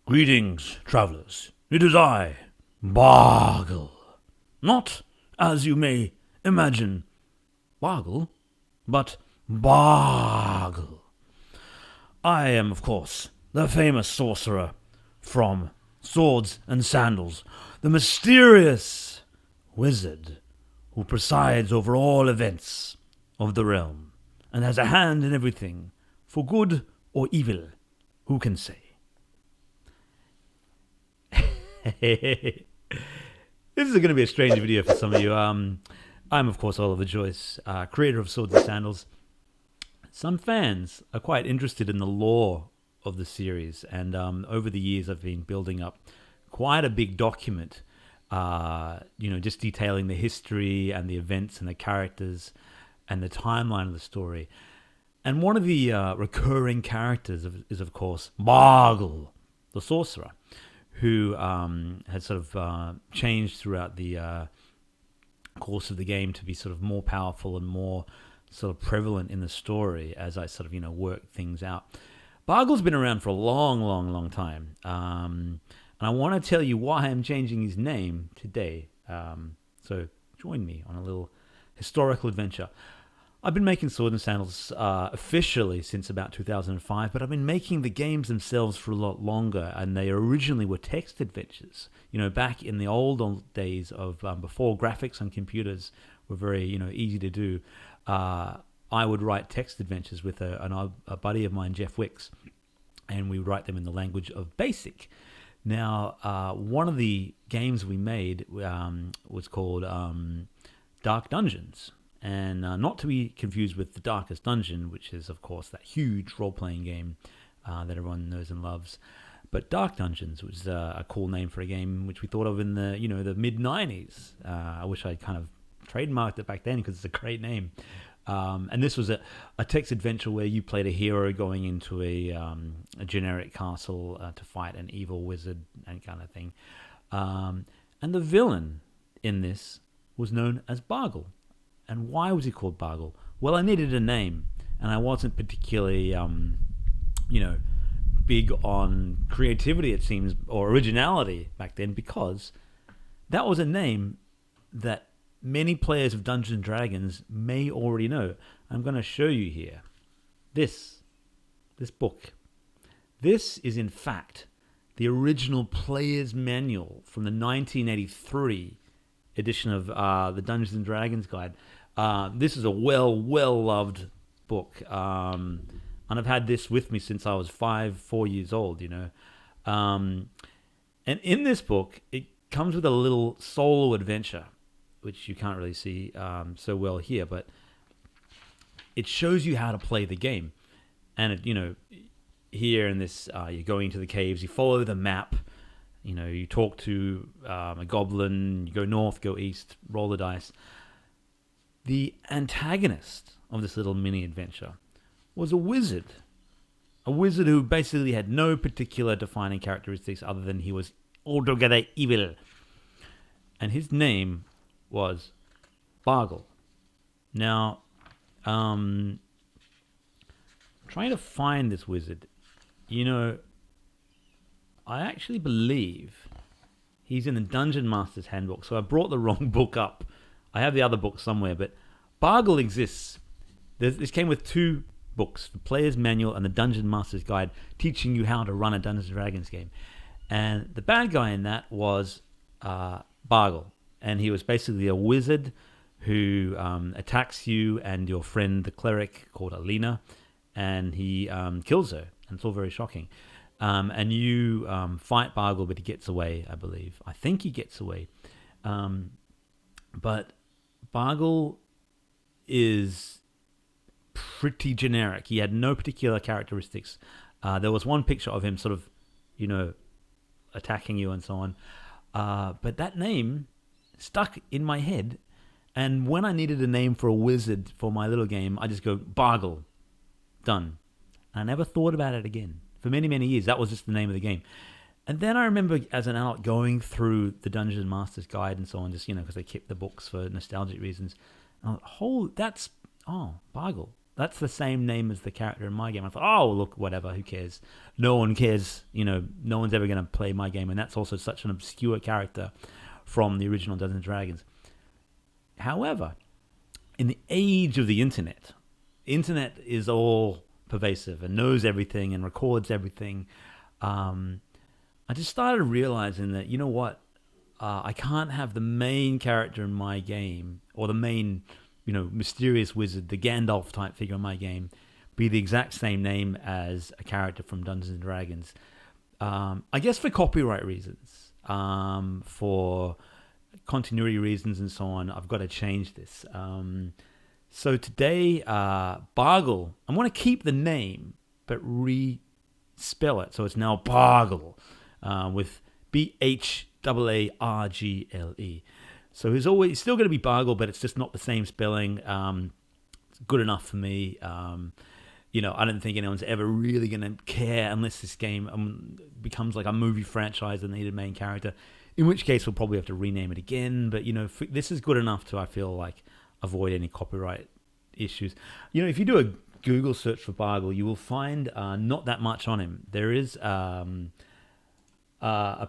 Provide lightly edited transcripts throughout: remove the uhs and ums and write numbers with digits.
Greetings, travellers. It is I, Bargle. Not, as you may imagine, Bargle, but Bargle. I am, of course, the famous sorcerer from Swords and Sandals, the mysterious wizard who presides over all events of the realm and has a hand in everything, for good or evil, who can say? This is going to be a strange video for some of you. I'm, of course, Oliver Joyce, creator of Swords and Sandals. Some fans are quite interested in the lore of the series, and over the years I've been building up quite a big document, just detailing the history and the events and the characters and the timeline of the story. And one of the recurring characters is, of course, Bargle, the sorcerer, who had sort of changed throughout the course of the game to be sort of more powerful and more sort of prevalent in the story as I sort of, work things out. Bargle's been around for a long, long, long time. And I want to tell you why I'm changing his name today. So join me on a little historical adventure. I've been making Swords and Sandals officially since about 2005, but I've been making the games themselves for a lot longer, and they originally were text adventures. Back in the old days of before graphics on computers were very, easy to do. I would write text adventures with a buddy of mine, Jeff Wicks, and we would write them in the language of BASIC. Now, one of the games we made was called Dark Dungeons. And not to be confused with The Darkest Dungeon, which is, of course, that huge role-playing game that everyone knows and loves. But Dark Dungeons was a cool name for a game which we thought of in the, the mid-90s. I wish I'd kind of trademarked it back then because it's a great name. And this was a text adventure where you played a hero going into a generic castle to fight an evil wizard and kind of thing. And the villain in this was known as Bargle. And why was he called Bargle? Well, I needed a name, and I wasn't particularly, big on creativity, it seems, or originality back then, because that was a name that many players of Dungeons and Dragons may already know. I'm going to show you here. This book. This is, in fact, the original player's manual from the 1983 edition of the Dungeons and Dragons Guide. This is a well-loved book, and I've had this with me since I was 4 years old, And in this book, it comes with a little solo adventure, which you can't really see so well here, but it shows you how to play the game. And, here in this, you're going into the caves, you follow the map, you talk to a goblin, you go north, go east, roll the dice. The antagonist of this little mini adventure was a wizard who basically had no particular defining characteristics other than he was altogether evil. And his name was Bargle. Now, trying to find this wizard, I actually believe he's in the Dungeon Master's Handbook, so I brought the wrong book up. I have the other book somewhere, but Bargle exists. This came with two books, the Player's Manual and the Dungeon Master's Guide, teaching you how to run a Dungeons & Dragons game. And the bad guy in that was Bargle, and he was basically a wizard who attacks you and your friend, the cleric, called Alina, and he kills her, and it's all very shocking. And you fight Bargle, but he gets away, I believe. I think he gets away. But Bargle is pretty generic. He had no particular characteristics. There was one picture of him sort of, attacking you and so on. But that name stuck in my head. And when I needed a name for a wizard for my little game, I just go, Bargle. Done. I never thought about it again. For many, many years, that was just the name of the game. And then I remember as an adult going through the Dungeon Master's Guide and so on, just, because they kept the books for nostalgic reasons. Bargle. that's the same name as the character in my game. I thought, oh, look, whatever, who cares? No one cares. No one's ever going to play my game. And that's also such an obscure character from the original Dungeons and Dragons. However, in the age of the internet is all pervasive and knows everything and records everything. I just started realizing that, you know what? I can't have the main character in my game, or the main, mysterious wizard, the Gandalf type figure in my game, be the exact same name as a character from Dungeons and Dragons. I guess for copyright reasons, for continuity reasons and so on, I've got to change this. So today, Bargle, I want to keep the name, but spell it. So it's now Bargle, with Bhaargle. So he's still going to be Bargle, but it's just not the same spelling. It's good enough for me. I don't think anyone's ever really going to care unless this game becomes like a movie franchise and they need a main character, in which case we'll probably have to rename it again. But, this is good enough to, I feel like, avoid any copyright issues. If you do a Google search for Bargle, you will find not that much on him. There is a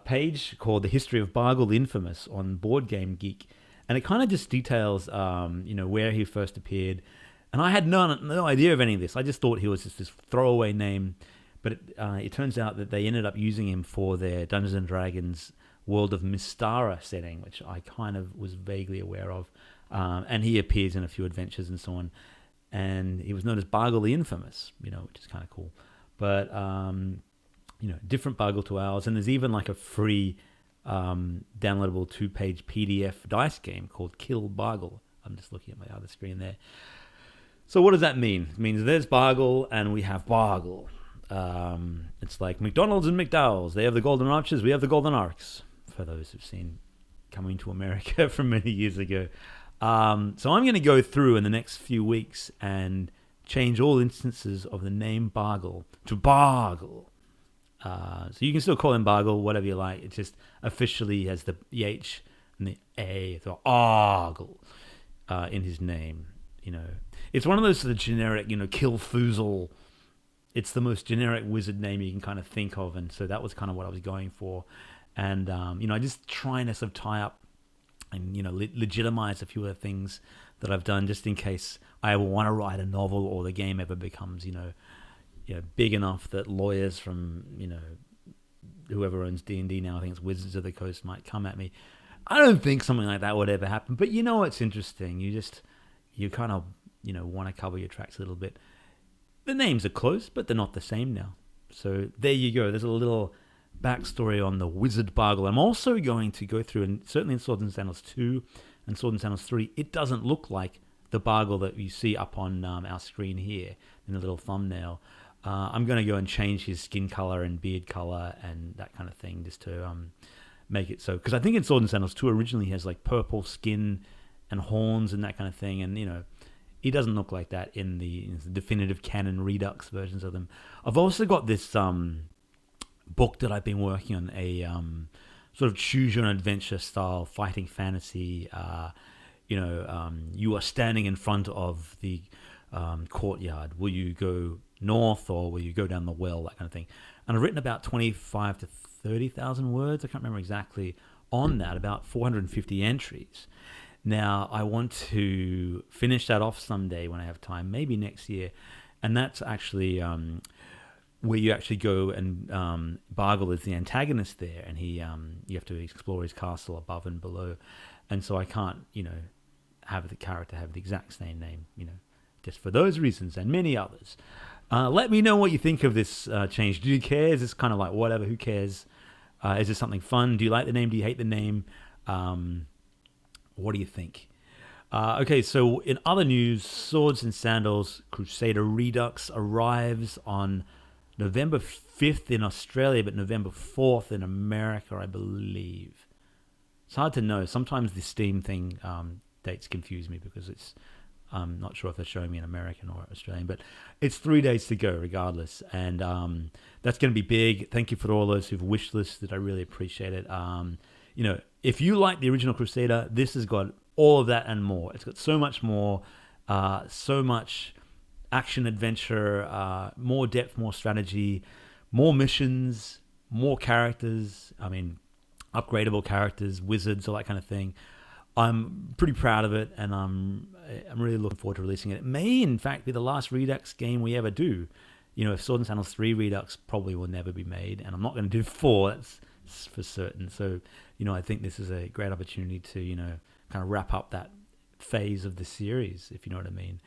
page called The History of Bargle the Infamous on Board Game Geek, and it kind of just details, where he first appeared. And I had no idea of any of this. I just thought he was just this throwaway name, but it turns out that they ended up using him for their Dungeons and Dragons World of Mystara setting, which I kind of was vaguely aware of. And he appears in a few adventures and so on. And he was known as Bargle the Infamous, which is kind of cool. But, different Bargle to ours. And there's even like a free downloadable 2-page PDF dice game called Kill Bargle. I'm just looking at my other screen there. So what does that mean? It means there's Bargle and we have Bargle. It's like McDonald's and McDowell's. They have the golden arches, we have the golden arcs, for those who've seen Coming to America from many years ago. So I'm going to go through in the next few weeks and change all instances of the name Bargle to Bargle. So you can still call him Bargle, whatever you like. It just officially has the H and the A, so Argle, in his name. It's one of those sort of generic, Kilfoozle. It's the most generic wizard name you can kind of think of, and so that was kind of what I was going for. And I just trying to sort of tie up and legitimize a few of the things that I've done, just in case I ever want to write a novel or the game ever becomes big enough that lawyers from whoever owns D&D now, I think it's Wizards of the Coast, might come at me. I don't think something like that would ever happen, but it's interesting. You kind of want to cover your tracks a little bit. The names are close, but they're not the same now. So there you go. There's a little backstory on the Wizard Bargle. I'm also going to go through, and certainly in Swords and Sandals 2 and Swords and Sandals 3, it doesn't look like the Bargle that you see up on our screen here in the little thumbnail. I'm going to go and change his skin color and beard color and that kind of thing, just to make it so. Because I think in Swords and Sandals 2 originally he has like purple skin and horns and that kind of thing, and he doesn't look like that in the definitive canon Redux versions of them. I've also got this book that I've been working on, a sort of choose your own adventure style fighting fantasy. You are standing in front of the courtyard. Will you go north or will you go down the well? That kind of thing. And I've written about 25 to 30,000 words. I can't remember exactly on that. About 450 entries. Now I want to finish that off someday when I have time, maybe next year. And that's actually where you actually go and Bargle is the antagonist there, and he you have to explore his castle above and below. And so I can't, have the character have the exact same name, just for those reasons and many others. Let me know what you think of this change. Do you care? Is this kind of like whatever? Who cares? Is this something fun? Do you like the name? Do you hate the name? What do you think? Okay, so in other news, Swords and Sandals Crusader Redux arrives on November 5th in Australia, but November 4th in America, I believe. It's hard to know. Sometimes the Steam thing dates confuse me because I'm not sure if they're showing me an American or Australian, but it's 3 days to go regardless. And that's going to be big. Thank you for all those who've wish listed. I really appreciate it. If you like the original Crusader, this has got all of that and more. It's got so much more, so much action adventure, more depth, more strategy, more missions, more characters. I mean, upgradable characters, wizards, all that kind of thing. I'm pretty proud of it, and I'm really looking forward to releasing it. It may, in fact, be the last Redux game we ever do. You know, if Sword and Sandals 3 Redux probably will never be made, and I'm not going to do 4, that's for certain. So, you know, I think this is a great opportunity to, you know, kind of wrap up that phase of the series, if you know what I mean.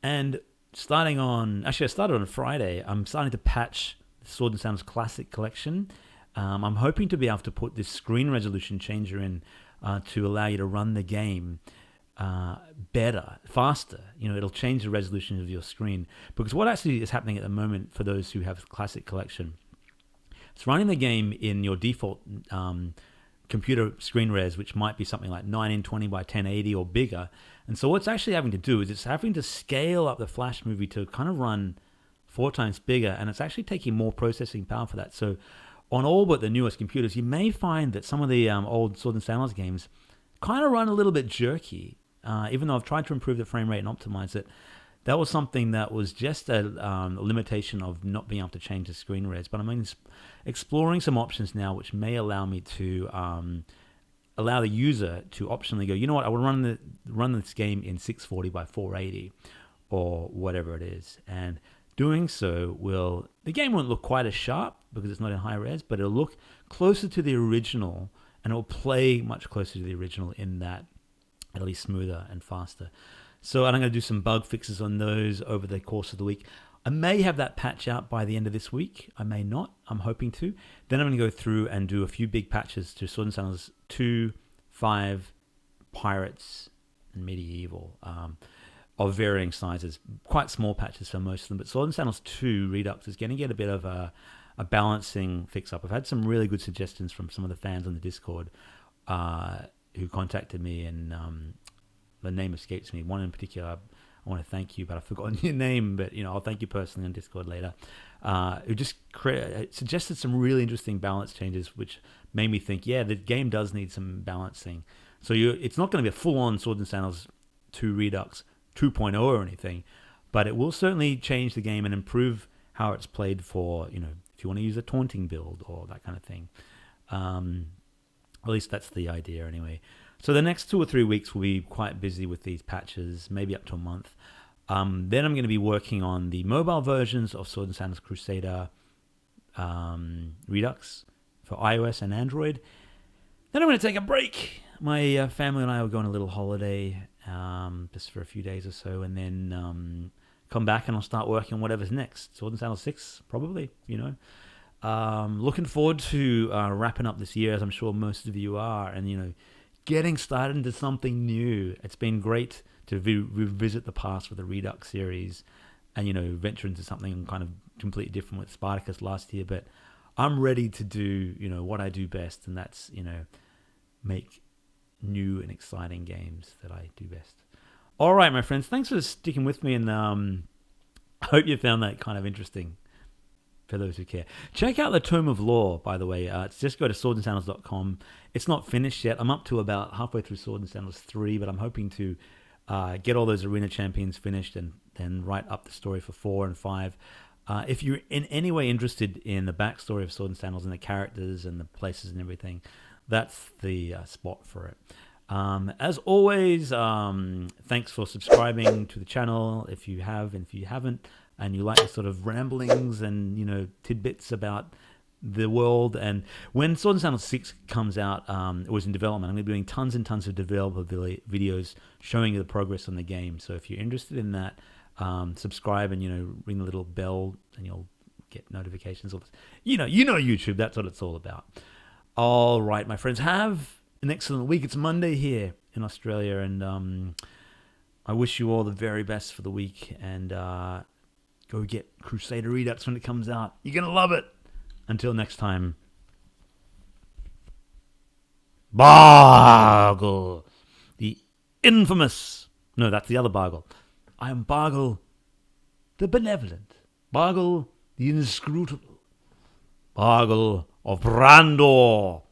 And starting on, actually I started on Friday, I'm starting to patch the Sword and Sandals Classic Collection. I'm hoping to be able to put this screen resolution changer in to allow you to run the game better, faster. You know, it'll change the resolution of your screen. Because what actually is happening at the moment for those who have Classic Collection, it's running the game in your default computer screen res, which might be something like 1920 by 1080 or bigger. And so what's actually having to do is it's having to scale up the Flash movie to kind of run 4 times bigger, and it's actually taking more processing power for that. So on all but the newest computers, you may find that some of the old Sword and Sandals games kind of run a little bit jerky. Even though I've tried to improve the frame rate and optimize it, that was something that was just a limitation of not being able to change the screen res. But I'm exploring some options now which may allow me to allow the user to optionally go, you know what, I will run this game in 640 by 480 or whatever it is. And doing so the game won't look quite as sharp because it's not in high res, but it'll look closer to the original, and it'll play much closer to the original in that it'll be smoother and faster. So I'm going to do some bug fixes on those over the course of the week. I may have that patch out by the end of this week. I may not. I'm hoping to. Then I'm going to go through and do a few big patches to Sword and Sandals 2, 5, Pirates, and Medieval of varying sizes. Quite small patches for most of them. But Sword and Sandals 2 Redux is going to get a bit of a balancing fix-up. I've had some really good suggestions from some of the fans on the Discord who contacted me, and the name escapes me. One in particular, I want to thank you, but I've forgotten your name. But you know, I'll thank you personally on Discord later. Who just suggested some really interesting balance changes, which made me think, yeah, the game does need some balancing. So it's not going to be a full-on Sword and Sandals 2 Redux 2.0 or anything, but it will certainly change the game and improve how it's played for, you know, if you want to use a taunting build or that kind of thing. At least that's the idea anyway. So the next 2 or 3 weeks will be quite busy with these patches, maybe up to a month. Then I'm going to be working on the mobile versions of Sword and Sandals Crusader Redux for iOS and Android. Then I'm going to take a break. My family and I will go on a little holiday just for a few days or so, and then come back and I'll start working on whatever's next. Sword and Sandals 6, probably, you know. Looking forward to wrapping up this year, as I'm sure most of you are, and, you know, getting started into something new. It's been great to revisit the past with the Redux series and, you know, venture into something kind of completely different with Spartacus last year. But I'm ready to do, you know, what I do best, and that's, you know, make new and exciting games that I do best. All right, my friends, thanks for sticking with me, and I hope you found that kind of interesting. For those who care, check out the Tome of Lore, by the way. Just go to swordandsandals.com. It's not finished yet. I'm up to about halfway through Sword and Sandals 3, but I'm hoping to get all those arena champions finished and then write up the story for 4 and 5. If you're in any way interested in the backstory of Sword and Sandals and the characters and the places and everything, that's the spot for it. As always, thanks for subscribing to the channel if you have, and if you haven't, and you like the sort of ramblings and, you know, tidbits about the world. And when Sword and Sandals 6 comes out, it was in development, I'm going to be doing tons and tons of developer videos showing you the progress on the game. So if you're interested in that, subscribe and, you know, ring the little bell and you'll get notifications. You know YouTube, that's what it's all about. All right, my friends, have an excellent week. It's Monday here in Australia, and I wish you all the very best for the week, and go get Crusader Redux when it comes out. You're going to love it. Until next time. Bargle. The infamous. No, that's the other Bargle. I am Bargle, the benevolent. Bargle, the inscrutable. Bargle of Brandor.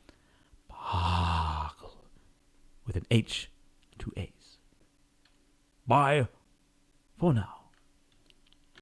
Bargle. With an H and 2 A's. Bye. for now.